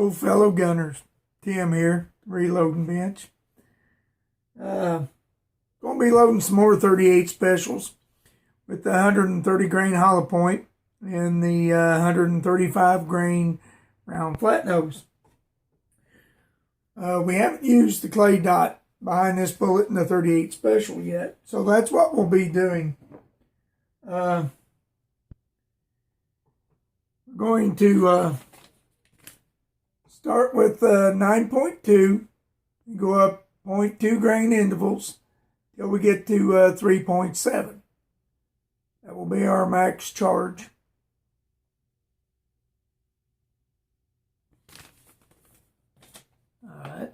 old fellow gunners. Tim here, reloading bench. Going to be loading some more 38 specials with the 130 grain hollow point and the 135 grain round flat nose. We haven't used the clay dot behind this bullet in the 38 special yet, so that's what we'll be doing. We're going to start with 9.2 and go up 0.2 grain intervals till we get to 3.7. That will be our max charge. All right.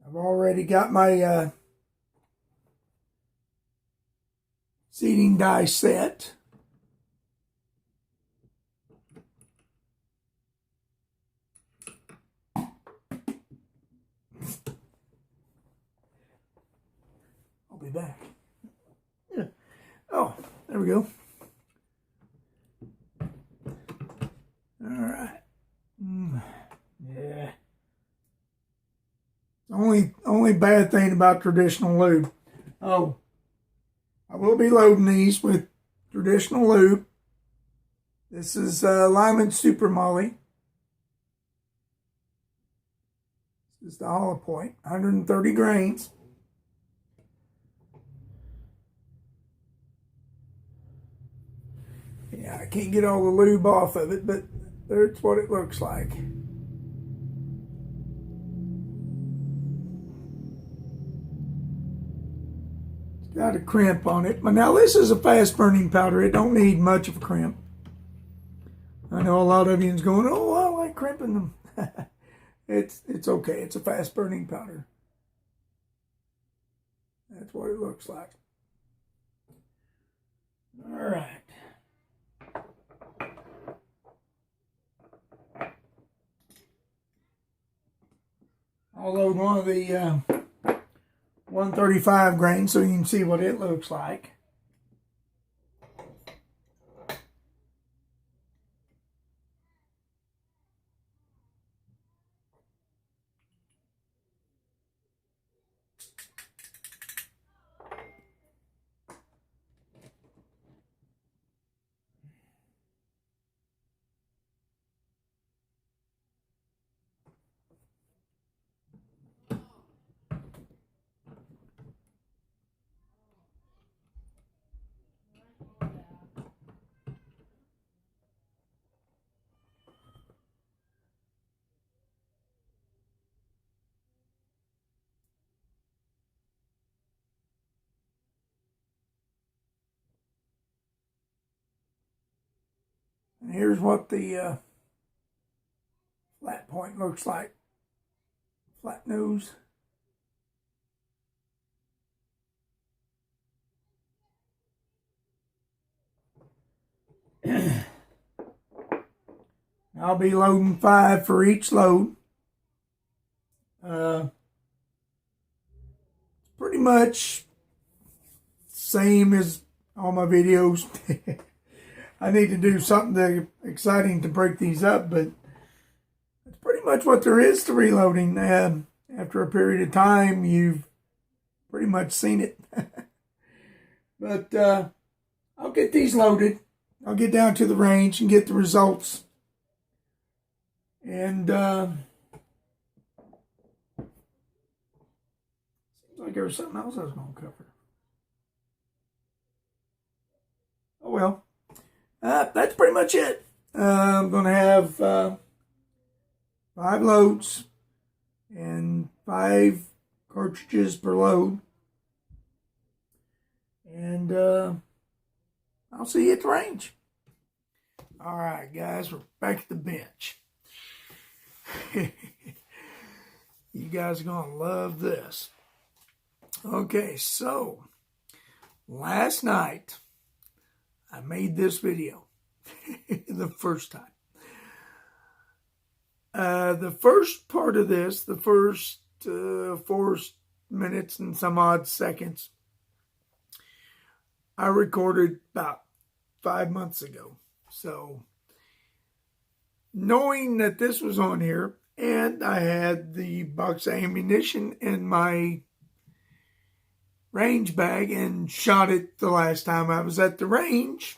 I've already got my seating die set. I'll be back. Yeah. Oh, there we go. All right. Yeah. Only bad thing about traditional lube. Oh, I will be loading these with traditional lube. This is Lyman Super Moly. This is the hollow point, 130 grains. Yeah, I can't get all the lube off of it, but that's what it looks like. Got a crimp on it. But now this is a fast burning powder. It don't need much of a crimp. I know a lot of you going, oh, I like crimping them. It's okay. It's a fast burning powder. That's what it looks like. All right. I'll load one of the 135 grain so you can see what it looks like. And here's what the flat point looks like. Flat nose. I'll be loading 5 for each load. Pretty much same as all my videos. I need to do something exciting to break these up, but that's pretty much what there is to reloading. After a period of time, you've pretty much seen it. But I'll get these loaded. I'll get down to the range and get the results. And seems like there was something else I was going to cover. Oh well. That's pretty much it. I'm going to have 5 loads and 5 cartridges per load. And I'll see you at the range. All right, guys, we're back at the bench. You guys are going to love this. Okay, so last night I made this video the first time. The first part of this, the first 4 minutes and some odd seconds, I recorded about 5 months ago. So knowing that this was on here, and I had the box of ammunition in my range bag and shot it the last time I was at the range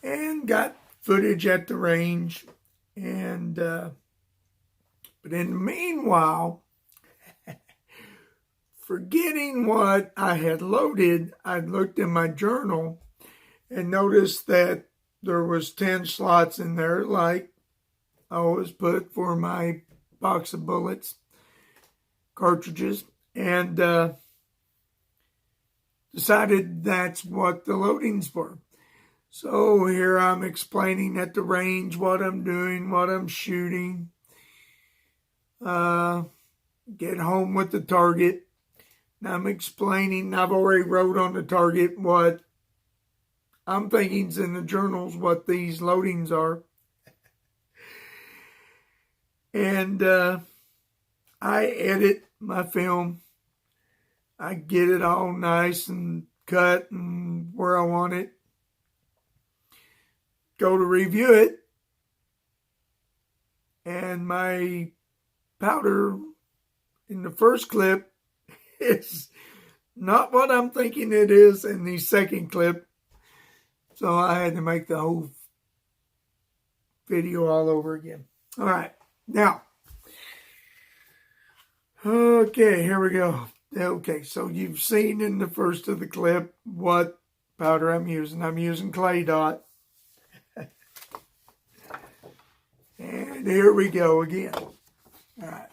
and got footage at the range. And but in the meanwhile, forgetting what I had loaded, I looked in my journal and noticed that there was 10 slots in there, like I always put for my box of bullets, cartridges, and decided that's what the loadings were. So here I'm explaining at the range what I'm doing, what I'm shooting. Get home with the target. Now I'm explaining, I've already wrote on the target what I'm thinking's in the journals, what these loadings are. And I edit my film. I get it all nice and cut and where I want it. Go to review it. And my powder in the first clip is not what I'm thinking it is in the second clip. So I had to make the whole video all over again. All right. Now, okay, here we go. Okay, so you've seen in the first of the clip what powder I'm using. I'm using claydot. And here we go again. All right.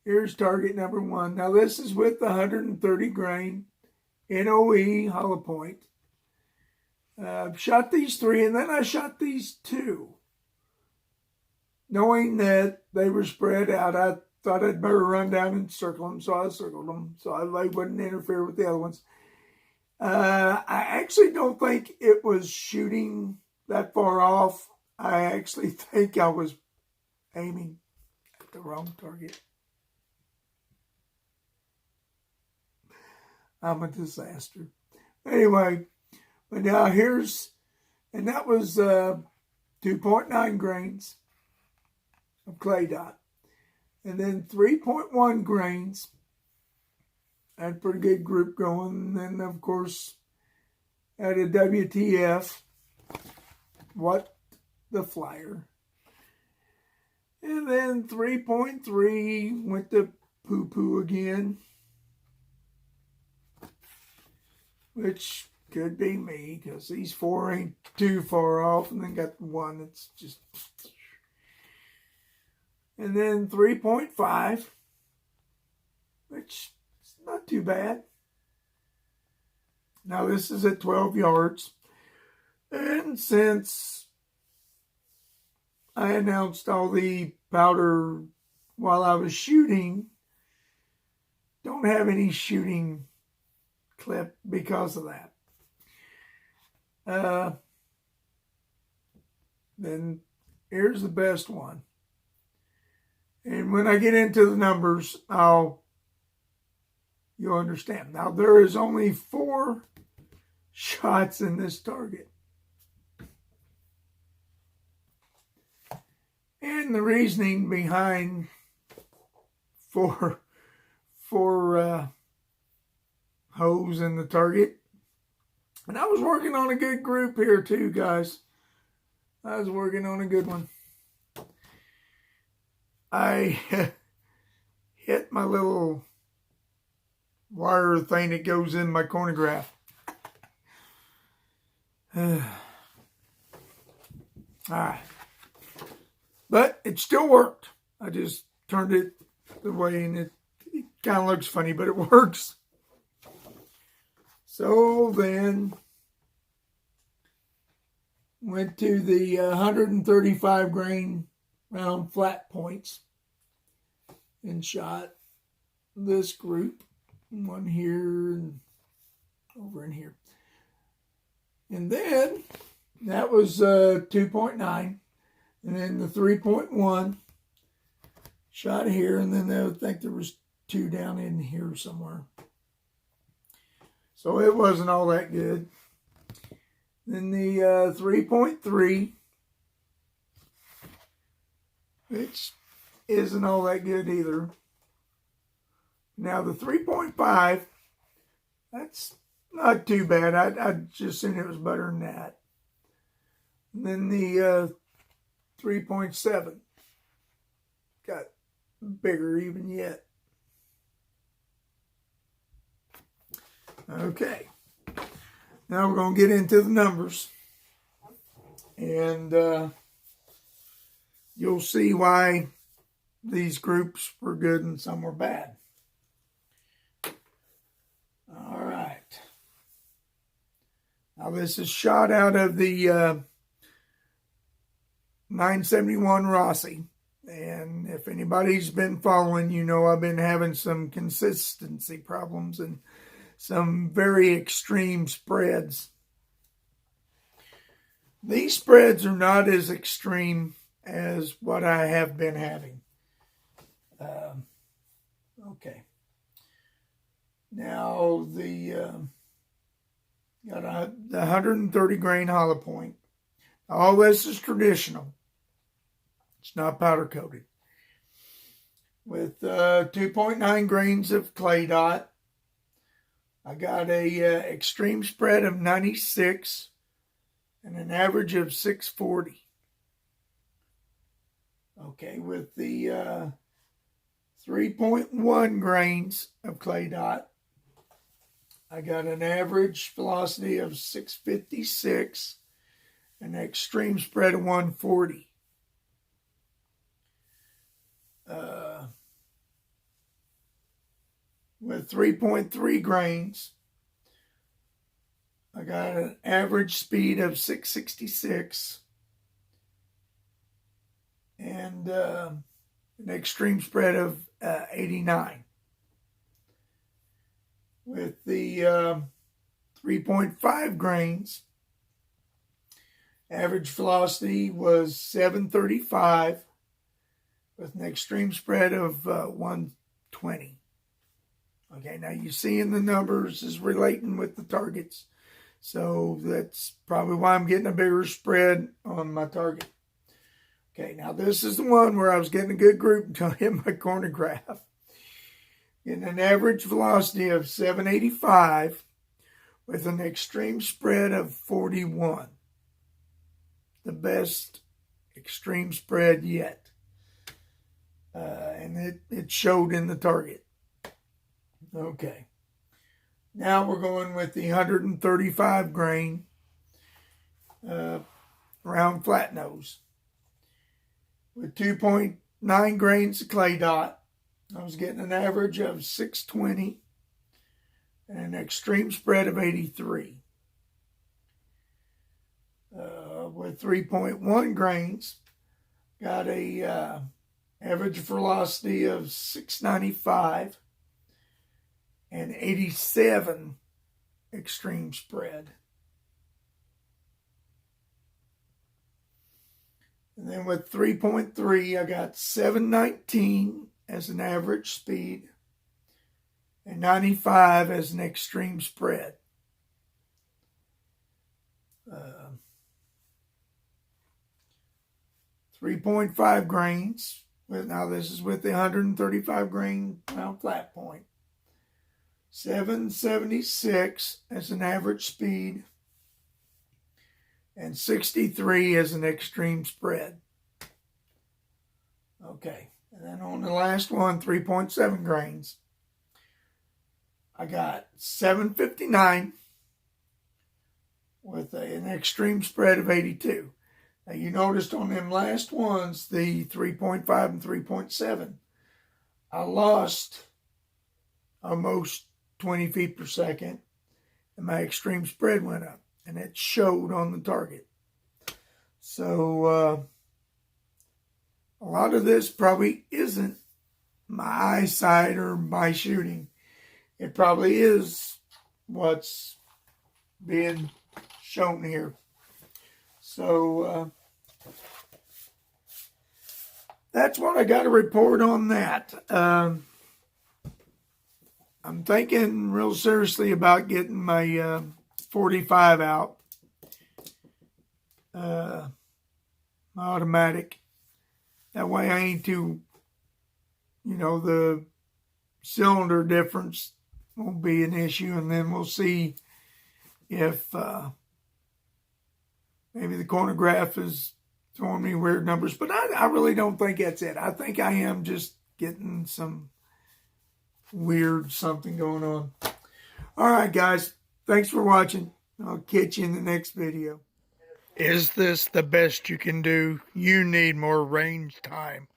Here's target number 1. Now this is with the 130 grain NOE hollow point. Shot these 3 and then I shot these 2. Knowing that they were spread out, I thought I'd better run down and circle them, so I circled them so they wouldn't interfere with the other ones. I actually don't think it was shooting that far off. I actually think I was aiming at the wrong target. I'm a disaster. Anyway, but now here's, and that was 2.9 grains of claydot. And then 3.1 grains. I had a pretty good group going. And then, of course, had a WTF. What the flyer. And then 3.3 went to poo-poo again. Which could be me, because these 4 ain't too far off. And then got 1 that's just... And then 3.5, which is not too bad. Now this is at 12 yards. And since I announced all the powder while I was shooting, don't have any shooting clip because of that. Then here's the best one. And when I get into the numbers, you'll understand. Now, there is only 4 shots in this target. And the reasoning behind 4 holes in the target. And I was working on a good group here too, guys. I was working on a good one. I hit my little wire thing that goes in my chronograph. All right. But it still worked. I just turned it the way and it kind of looks funny, but it works. So then went to the 135 grain round flat points and shot this group. one here, and over in here. And then that was 2.9. And then the 3.1 shot here. And then I think there was 2 down in here somewhere. So it wasn't all that good. Then the 3.3, which isn't all that good either. Now the 3.5, that's not too bad. I'd just assume it was better than that. And then the 3.7 got bigger even yet. Okay. Now we're going to get into the numbers. And you'll see why these groups were good and some were bad. All right. Now this is shot out of the 971 Rossi. And if anybody's been following, you know I've been having some consistency problems and some very extreme spreads. These spreads are not as extreme as what I have been having. Okay. Now the got the 130 grain hollow point. All this is traditional. It's not powder coated. With 2.9 grains of claydot. I got a extreme spread of 96 and an average of 640. Okay, with the 3.1 grains of claydot, I got an average velocity of 656 and an extreme spread of 140. With 3.3 grains, I got an average speed of 666 and an extreme spread of 89. With the 3.5 grains, average velocity was 735 with an extreme spread of 120. Okay, now you see in the numbers is relating with the targets. So that's probably why I'm getting a bigger spread on my target. Okay, now this is the one where I was getting a good group until I hit my corner graph. Getting an average velocity of 785 with an extreme spread of 41. The best extreme spread yet. And it showed in the target. Okay. Now we're going with the 135 grain round flat nose. With 2.9 grains of claydot, I was getting an average of 620 and an extreme spread of 83. With 3.1 grains, got a average velocity of 695 and 87 extreme spread. And then with 3.3, I got 719 as an average speed and 95 as an extreme spread. 3.5 grains. Now this is with the 135 grain round flat point. 776 as an average speed and 63 as an extreme spread. Okay, and then on the last one, 3.7 grains, I got 759 with an extreme spread of 82. Now you noticed on them last ones, the 3.5 and 3.7, I lost almost 20 feet per second, and my extreme spread went up, and it showed on the target. So a lot of this probably isn't my eyesight or my shooting. it probably is what's being shown here. So that's what I got to report on that. I'm thinking real seriously about getting my 45 out, my automatic. That way I ain't too, the cylinder difference won't be an issue, and then we'll see if maybe the chronograph is throwing me weird numbers, but I really don't think that's it. I think I am just getting some weird something going on. All right, guys. Thanks for watching. I'll catch you in the next video. Is this the best you can do? You need more range time.